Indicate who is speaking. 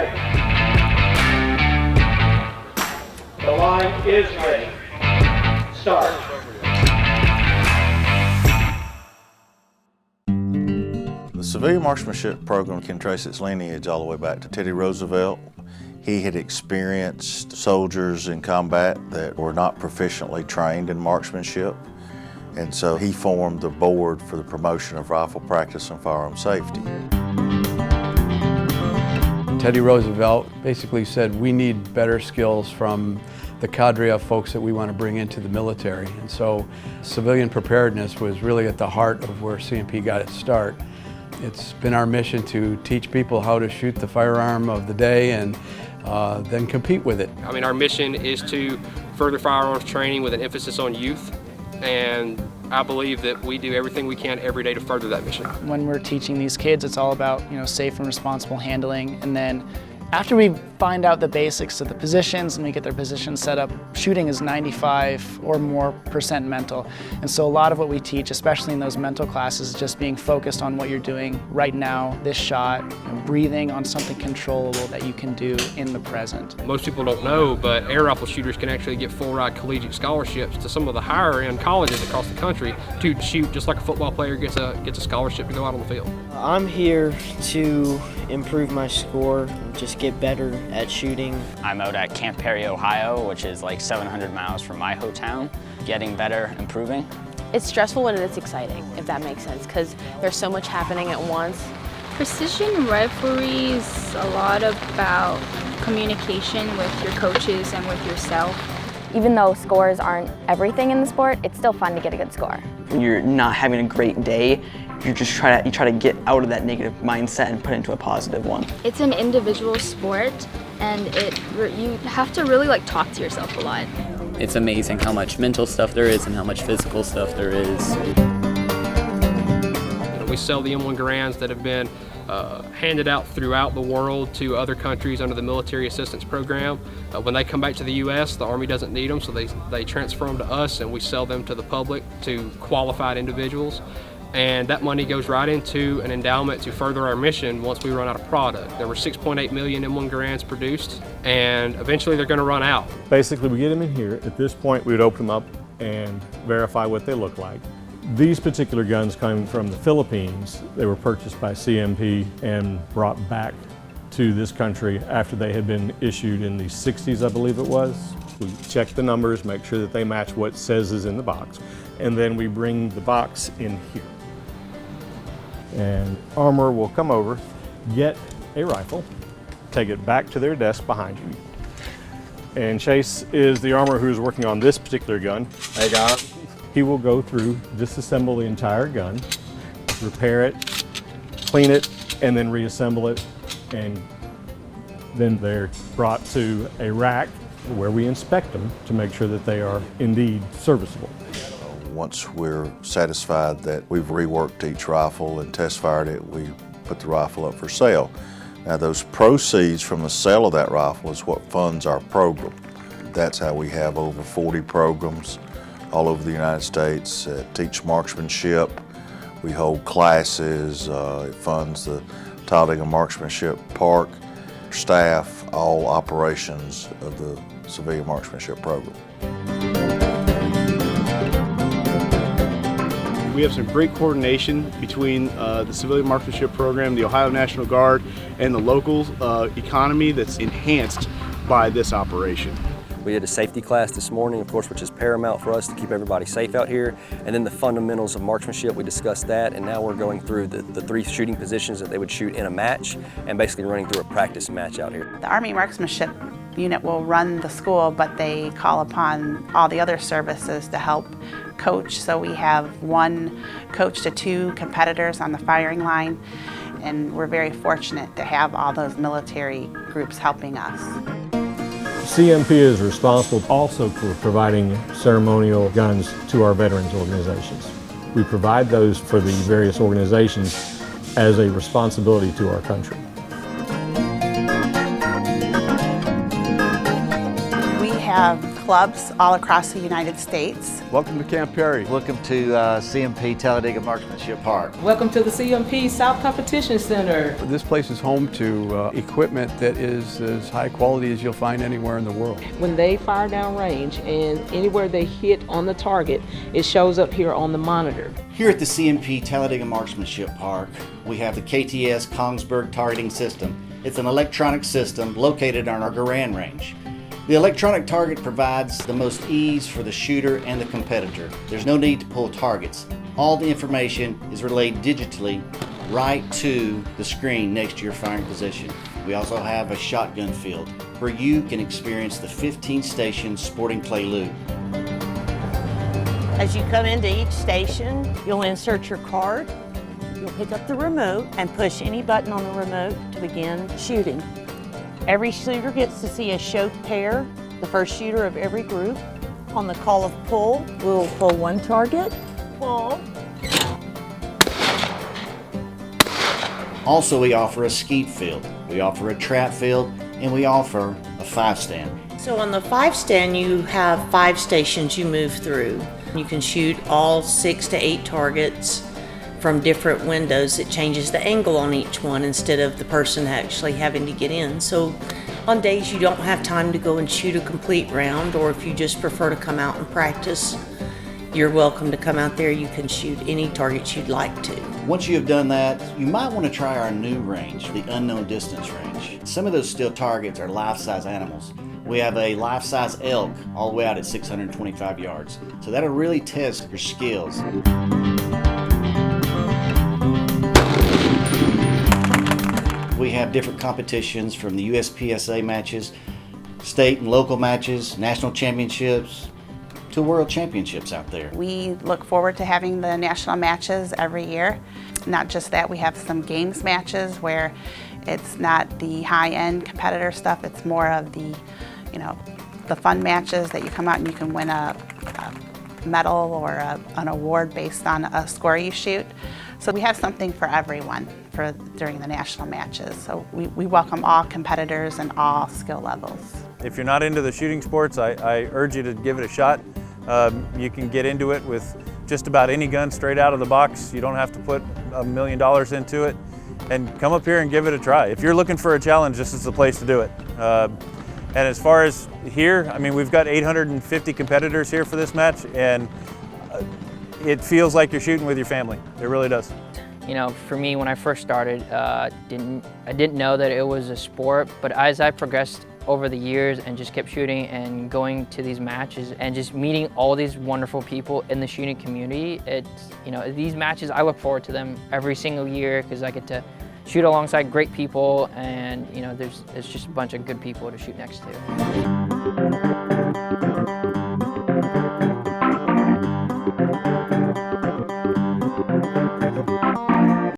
Speaker 1: ready. The line is ready. Start.
Speaker 2: The civilian marksmanship program can trace its lineage all the way back to Teddy Roosevelt. He had experienced soldiers in combat that were not proficiently trained in marksmanship, and so he formed the board for the promotion of rifle practice and firearm safety.
Speaker 3: Teddy Roosevelt basically said we need better skills from the cadre of folks that we want to bring into the military, and so civilian preparedness was really at the heart of where CMP got its start. It's been our mission to teach people how to shoot the firearm of the day and then compete with it.
Speaker 4: I mean, our mission is to further firearms training with an emphasis on youth, and I believe that we do everything we can every day to further that mission.
Speaker 5: When we're teaching these kids, it's all about, safe and responsible handling, and then after we find out the basics of the positions and we get their positions set up, shooting is 95% or more mental. And so a lot of what we teach, especially in those mental classes, is just being focused on what you're doing right now, this shot, breathing on something controllable that you can do in the present.
Speaker 4: Most people don't know, but air rifle shooters can actually get full ride collegiate scholarships to some of the higher end colleges across the country to shoot just like a football player gets a scholarship to go out on the field.
Speaker 6: I'm here to improve my score and just get better at shooting.
Speaker 7: I'm out at Camp Perry, Ohio, which is like 700 miles from my hometown, getting better, improving.
Speaker 8: It's stressful and it's exciting, if that makes sense, because there's so much happening at once.
Speaker 9: Precision riflery is a lot about communication with your coaches and with yourself.
Speaker 10: Even though scores aren't everything in the sport, it's still fun to get a good score.
Speaker 11: When you're not having a great day, you try to get out of that negative mindset and put it into a positive one.
Speaker 9: It's an individual sport, and you have to really talk to yourself a lot.
Speaker 12: It's amazing how much mental stuff there is and how much physical stuff there is.
Speaker 4: We sell the M1 Garands that have been handed out throughout the world to other countries under the military assistance program. When they come back to the U.S., the Army doesn't need them, so they transfer them to us and we sell them to the public, to qualified individuals. And that money goes right into an endowment to further our mission once we run out of product. There were 6.8 million M1 Garands produced, and eventually they're going to run out.
Speaker 13: Basically, we get them in here. At this point, we would open them up and verify what they look like. These particular guns come from the Philippines. They were purchased by CMP and brought back to this country after they had been issued in the 60s, I believe it was. We check the numbers, make sure that they match what says is in the box, and then we bring the box in here. And armor will come over, get a rifle, take it back to their desk behind you. And Chase is the armor who's working on this particular gun. Hey guys. He will go through, disassemble the entire gun, repair it, clean it, and then reassemble it. And then they're brought to a rack where we inspect them to make sure that they are indeed serviceable.
Speaker 2: Once we're satisfied that we've reworked each rifle and test fired it, we put the rifle up for sale. Now those proceeds from the sale of that rifle is what funds our program. That's how we have over 40 programs all over the United States that teach marksmanship. We hold classes, it funds the Talladega Marksmanship Park, staff, all operations of the civilian marksmanship program.
Speaker 14: We have some great coordination between the civilian marksmanship program, the Ohio National Guard, and the local economy that's enhanced by this operation.
Speaker 15: We did a safety class this morning, of course, which is paramount for us to keep everybody safe out here. And then the fundamentals of marksmanship, we discussed that, and now we're going through the 3 shooting positions that they would shoot in a match, and basically running through a practice match out here.
Speaker 16: The Army Marksmanship Unit will run the school, but they call upon all the other services to help coach. So we have 1 coach to 2 competitors on the firing line, and we're very fortunate to have all those military groups helping us.
Speaker 13: CMP is responsible also for providing ceremonial guns to our veterans organizations. We provide those for the various organizations as a responsibility to our country.
Speaker 16: We have clubs all across the United States.
Speaker 3: Welcome to Camp Perry.
Speaker 17: Welcome to CMP Talladega Marksmanship Park.
Speaker 18: Welcome to the CMP South Competition Center.
Speaker 3: This place is home to equipment that is as high quality as you'll find anywhere in the world.
Speaker 18: When they fire down range and anywhere they hit on the target, it shows up here on the monitor.
Speaker 17: Here at the CMP Talladega Marksmanship Park, we have the KTS Kongsberg targeting system. It's an electronic system located on our Garand range. The electronic target provides the most ease for the shooter and the competitor. There's no need to pull targets. All the information is relayed digitally right to the screen next to your firing position. We also have a shotgun field where you can experience the 15-station sporting play loop.
Speaker 19: As you come into each station, you'll insert your card, you'll pick up the remote and push any button on the remote to begin shooting. Every shooter gets to see a show pair, the first shooter of every group. On the call of pull, we'll pull one target, pull.
Speaker 17: Also, we offer a skeet field, we offer a trap field, and we offer a 5-stand.
Speaker 19: So on the 5-stand, you have 5 stations you move through. You can shoot all 6 to 8 targets from different windows. It changes the angle on each one instead of the person actually having to get in. So on days you don't have time to go and shoot a complete round, or if you just prefer to come out and practice, you're welcome to come out there. You can shoot any targets you'd like to.
Speaker 17: Once you have done that, you might want to try our new range, the unknown distance range. Some of those steel targets are life-size animals. We have a life-size elk all the way out at 625 yards. So that'll really test your skills. We have different competitions from the USPSA matches, state and local matches, national championships, to world championships out there.
Speaker 16: We look forward to having the national matches every year. Not just that, we have some games matches where it's not the high-end competitor stuff, it's more of the, the fun matches that you come out and you can win a medal or an award based on a score you shoot. So we have something for everyone during the national matches. So we welcome all competitors and all skill levels.
Speaker 20: If you're not into the shooting sports, I urge you to give it a shot. You can get into it with just about any gun straight out of the box. You don't have to put $1 million into it. And come up here and give it a try. If you're looking for a challenge, this is the place to do it. And as far as here, I mean, we've got 850 competitors here for this match, and it feels like you're shooting with your family. It really does.
Speaker 21: You know, for me, when I first started, I didn't know that it was a sport, but as I progressed over the years and just kept shooting and going to these matches and just meeting all these wonderful people in the shooting community, these matches, I look forward to them every single year because I get to shoot alongside great people, and it's just a bunch of good people to shoot next to.